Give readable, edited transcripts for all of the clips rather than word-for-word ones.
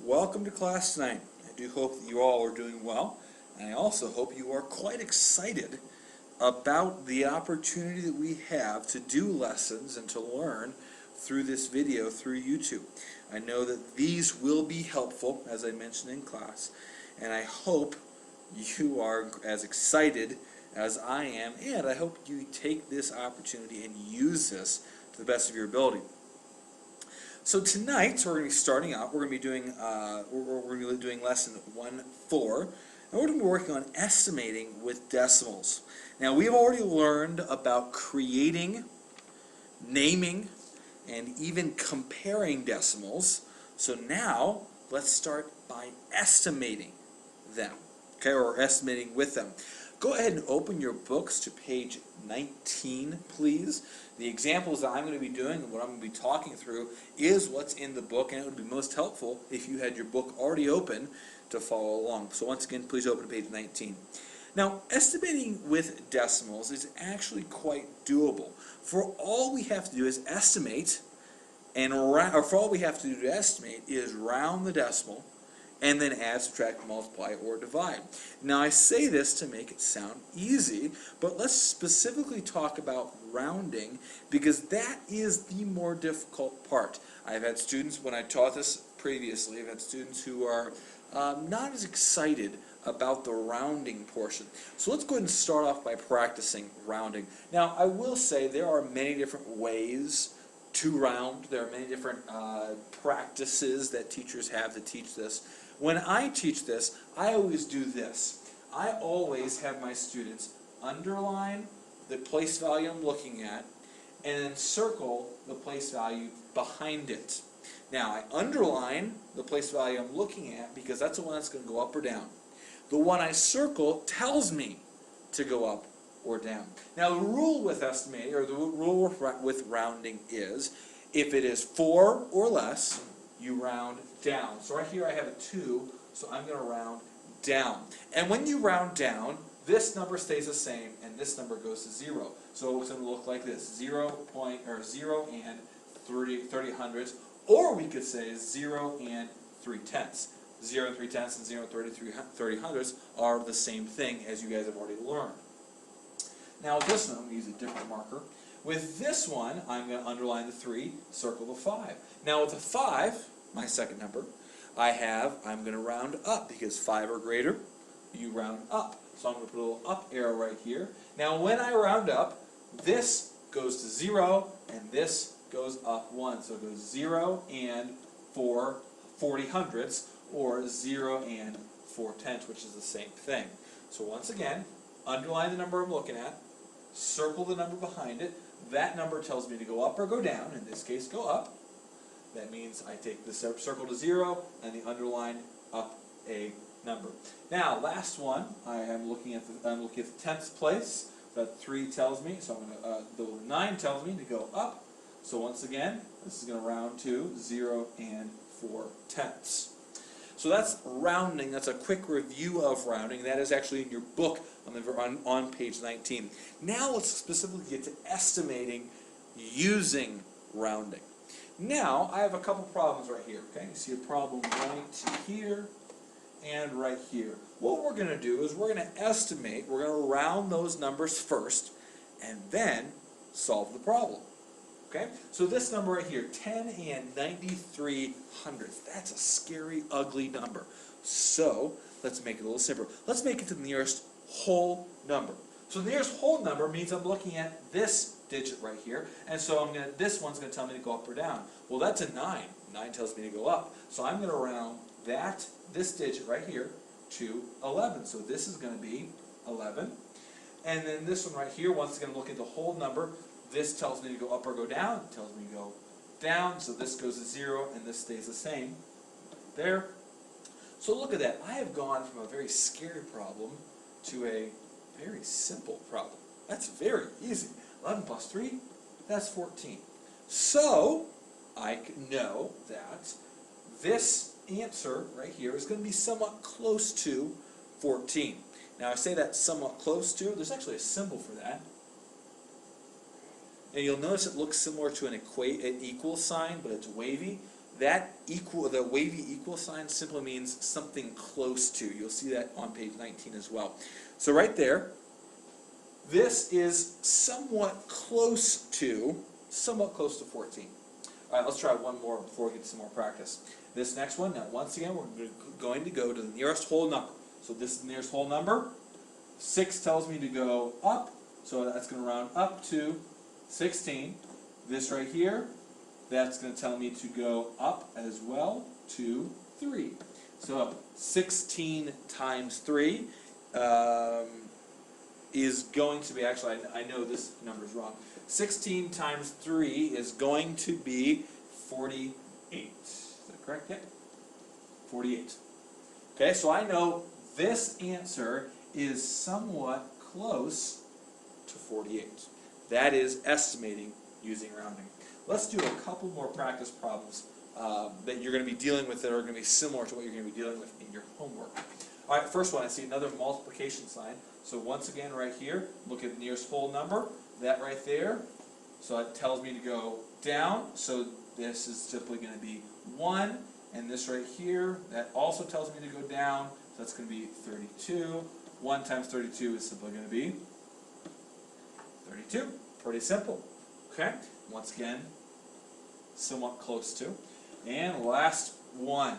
Welcome to class tonight. I do hope that you all are doing well, and I also hope you are quite excited about the opportunity that we have to do lessons and to learn through this video through YouTube. I know that these will be helpful, as I mentioned in class, and I hope you are as excited as I am, and I hope you take this opportunity and use this to the best of your ability. So tonight we're going to be starting out. We're going to be doing lesson 1-4, and we're going to be working on estimating with decimals. Now we've already learned about creating, naming, and even comparing decimals. So now let's start by estimating them, okay, or estimating with them. Go ahead and open your books to page 19, please. The examples that I'm going to be doing and what I'm going to be talking through is what's in the book, and it would be most helpful if you had your book already open to follow along. So once again, please open to page 19. Now, estimating with decimals is actually quite doable. For all we have to do is estimate, for all we have to do to estimate is round the decimal, and then add, subtract, multiply, or divide. Now I say this to make it sound easy, but let's specifically talk about rounding, because that is the more difficult part. I've had students, when I taught this previously, I've had students who are not as excited about the rounding portion. So let's go ahead and start off by practicing rounding. Now I will say there are many different ways to round. There are many different practices that teachers have to teach this. When I teach this, I always do this. I always have my students underline the place value I'm looking at and then circle the place value behind it. Now, I underline the place value I'm looking at because that's the one that's going to go up or down. The one I circle tells me to go up or down. Now, the rule with estimating, or the rule with rounding is, if it is 4 or less, you round down. So right here I have a 2, so I'm going to round down. And when you round down, this number stays the same, and this number goes to 0. So it's going to look like this: 0 and 30 hundredths, or we could say 0 and 3/10. 0 and 3/10 and 0 and 30 hundredths are the same thing, as you guys have already learned. Now with this one, I'm going to use a different marker. With this one, I'm going to underline the 3, circle the 5. Now with the 5, my second number, I'm going to round up, because 5 or greater, you round up. So I'm going to put a little up arrow right here. Now when I round up, this goes to 0, and this goes up 1. So it goes 0 and 40 hundredths, or 0 and 4/10, which is the same thing. So once again, underline the number I'm looking at, circle the number behind it. That number tells me to go up or go down. In this case, go up. That means I take the circle to 0 and the underline up a number. Now, last one, I'm looking at the 10th place. That 3 tells me, so the 9 tells me to go up. So once again, this is going to round to 0 and 4/10. So that's rounding. That's a quick review of rounding. That is actually in your book on page 19. Now let's specifically get to estimating using rounding. Now I have a couple problems right here. Okay, you see a problem right here and right here. What we're going to do is we're going to estimate. We're going to round those numbers first and then solve the problem. Okay, so this number right here, 10 and 93 hundredths, that's a scary, ugly number. So let's make it a little simpler. Let's make it to the nearest whole number. So the nearest whole number means I'm looking at this digit right here, and so this one's going to tell me to go up or down. Well, that's a 9. 9 tells me to go up. So I'm going to round this digit right here to 11. So this is going to be 11. And then this one right here, once again, look at the whole number. This tells me to go up or go down. It tells me to go down, so this goes to 0, and this stays the same there. So look at that. I have gone from a very scary problem to a very simple problem. That's very easy. 11 plus 3, that's 14. So I know that this answer right here is going to be somewhat close to 14. Now I say that somewhat close to. There's actually a symbol for that. And you'll notice it looks similar to an equal sign, but it's wavy. the wavy equal sign simply means something close to. You'll see that on page 19 as well. So right there, this is somewhat close to 14. All right, let's try one more before we get some more practice. This next one, now once again, we're going to go to the nearest whole number. So this is the nearest whole number. 6 tells me to go up, so that's going to round up to 16. This right here, that's going to tell me to go up as well to 3. So 16 times 3 is going to be, actually I know this number is wrong. 16 times 3 is going to be 48. Is that correct? Yep. 48. Okay, so I know this answer is somewhat close to 48. That is estimating using rounding. Let's do a couple more practice problems that you're going to be dealing with that are going to be similar to what you're going to be dealing with in your homework. All right, first one, I see another multiplication sign. So once again, right here, look at the nearest whole number. That right there, so it tells me to go down. So this is simply going to be 1. And this right here, that also tells me to go down. So that's going to be 32. 1 times 32 is simply going to be 32. Pretty simple. Okay? Once again, somewhat close to. And last one.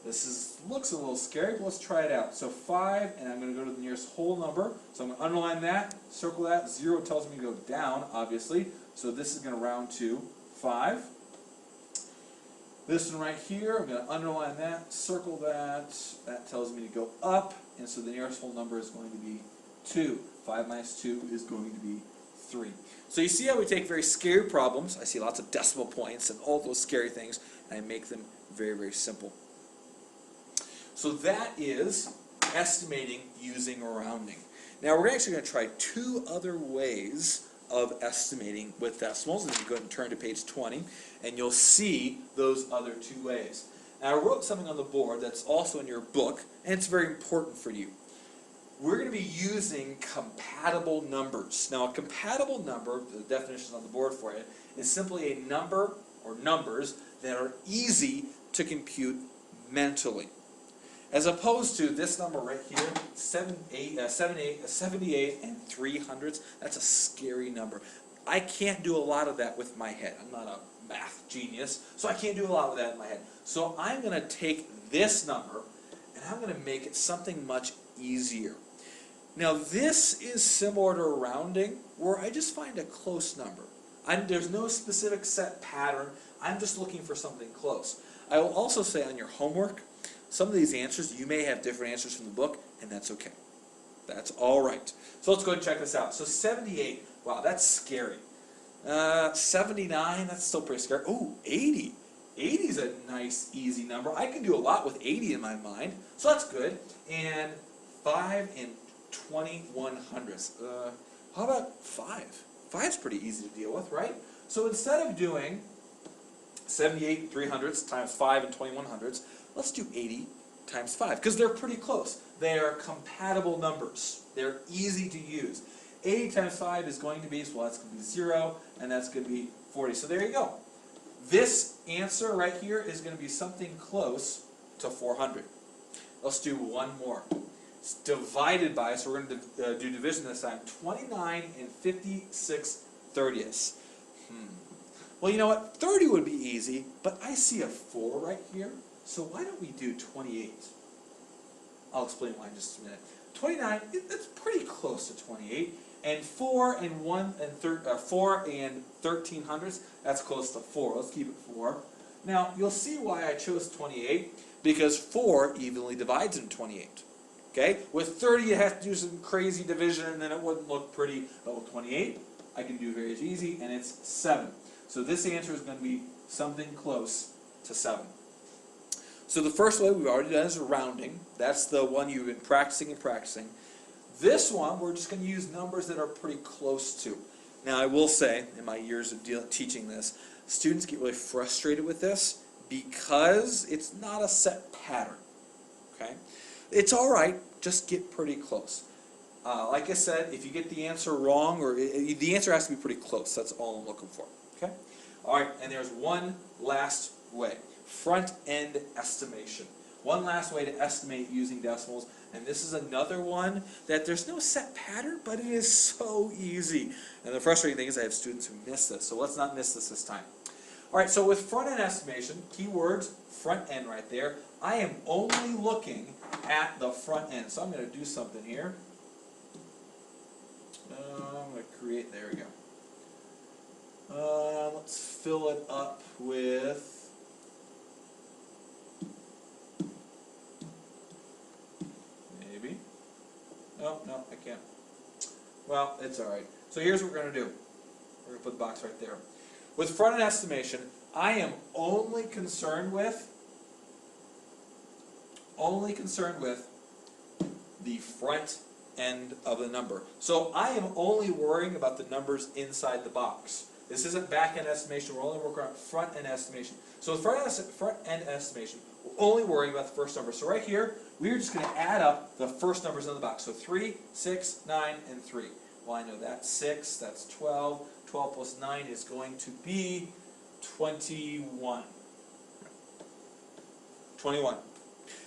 This looks a little scary, but let's try it out. So 5, and I'm going to go to the nearest whole number. So I'm going to underline that, circle that. 0 tells me to go down, obviously. So this is going to round to 5. This one right here, I'm going to underline that, circle that. That tells me to go up, and so the nearest whole number is going to be 2. 5 minus 2 is going to be 3. So you see how we take very scary problems. I see lots of decimal points and all those scary things, and I make them very, very simple. So that is estimating using rounding. Now we're actually going to try 2 other ways of estimating with decimals. And you go ahead and turn to page 20, and you'll see those other 2 ways. Now I wrote something on the board that's also in your book, and it's very important for you. We're going to be using compatible numbers. Now a compatible number, the definition is on the board for you, is simply a number or numbers that are easy to compute mentally. As opposed to this number right here, 78 and 300ths, that's a scary number. I can't do a lot of that with my head. I'm not a math genius, so I can't do a lot with that in my head. So I'm going to take this number, and I'm going to make it something much easier. Now this is similar to rounding, where I just find a close number. There's no specific set pattern. I'm just looking for something close. I will also say on your homework, some of these answers, you may have different answers from the book, and that's okay. That's all right. So let's go and check this out. So 78, wow, that's scary. 79, that's still pretty scary. Ooh, 80. 80 is a nice, easy number. I can do a lot with 80 in my mind, so that's good. And 5 and 2100ths. How about 5? 5's pretty easy to deal with, right? So instead of doing 78 and 300ths times 5 and 2100ths, let's do 80 times 5, because they're pretty close. They are compatible numbers. They're easy to use. 80 times 5 is going to be, well, that's going to be 0, and that's going to be 40. So there you go. This answer right here is going to be something close to 400. Let's do one more. It's divided by, so we're going to do division this time, 29 and 56/30ths. Well, you know what? 30 would be easy, but I see a 4 right here. So why don't we do 28? I'll explain why in just a minute. 29, that's pretty close to 28. And 4 and 1300ths, that's close to 4. Let's keep it 4. Now, you'll see why I chose 28, because 4 evenly divides into 28. Okay? With 30, you have to do some crazy division, and then it wouldn't look pretty. But with 28, I can do very easy, and it's 7. So this answer is going to be something close to 7. So the first way we've already done is rounding. That's the one you've been practicing and practicing. This one, we're just going to use numbers that are pretty close to. Now, I will say, in my years of teaching this, students get really frustrated with this because it's not a set pattern. Okay? It's all right, just get pretty close. Like I said, if you get the answer wrong, or the answer has to be pretty close. That's all I'm looking for. Okay? All right, and there's one last way. front-end estimation. One last way to estimate using decimals, and this is another one that there's no set pattern, but it is so easy. And the frustrating thing is I have students who miss this, so let's not miss this time. All right, so with front-end estimation, keywords, front end right there, I am only looking at the front end. So I'm going to do something here. I'm going to create, there we go. Let's fill it up with, maybe, no, I can't. Well, it's all right. So here's what we're going to do. We're going to put the box right there. With front-end estimation, I am only concerned with the front end of the number. So I am only worrying about the numbers inside the box. This isn't back-end estimation, we're only working on front-end estimation. So with front-end estimation, we're only worrying about the first number. So right here, we're just going to add up the first numbers in the box. So 3, 6, 9, and 3. Well, I know that's 6, that's 12. 12 plus 9 is going to be 21. 21.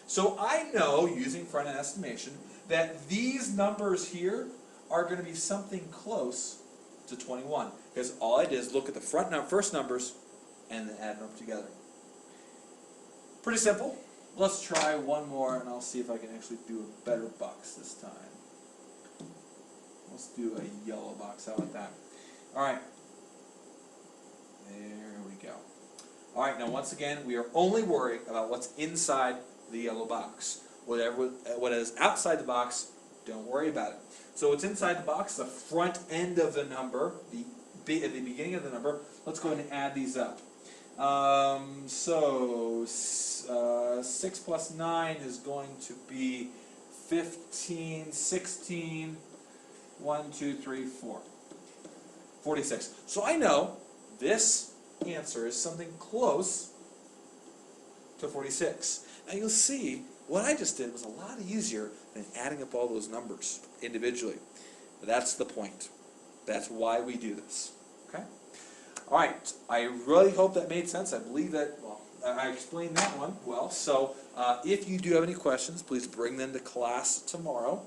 So I know, using front-end estimation, that these numbers here are going to be something close to 21. Because all I did is look at the first numbers and then add them up together. Pretty simple. Let's try one more and I'll see if I can actually do a better box this time. Let's do a yellow box. How about that? All right. There we go. All right, now once again, we are only worried about what's inside the yellow box. What is outside the box, don't worry about it. So what's inside the box, the front end of the number, at the beginning of the number, let's go ahead and add these up. 6 plus 9 is going to be 15, 16, 1, 2, 3, 4. 46. So I know this answer is something close to 46. Now you'll see what I just did was a lot easier than adding up all those numbers individually. But that's the point. That's why we do this. Okay? All right. I really hope that made sense. I believe that, well, I explained that one well. So if you do have any questions, please bring them to class tomorrow.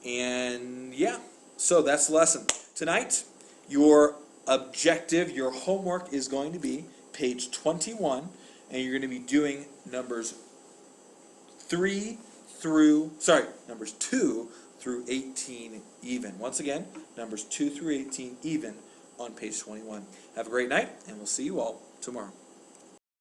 And yeah, so that's the lesson. Tonight, your objective, your homework is going to be page 21, and you're going to be doing numbers 2 through 18 even. Once again, numbers 2 through 18 even on page 21. Have a great night, and we'll see you all tomorrow.